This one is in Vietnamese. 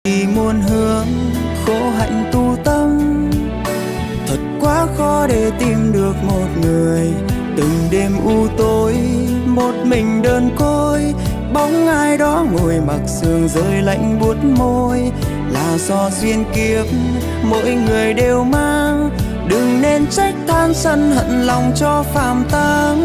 Vì muôn hướng khổ hạnh tu tâm, thật quá khó để tìm được một người. Từng đêm u tối một mình đơn côi, bóng ai đó ngồi mặc sương rơi lạnh buốt môi. Là do duyên kiếp mỗi người đều mang, đừng nên trách than sân hận lòng cho phàm tăng.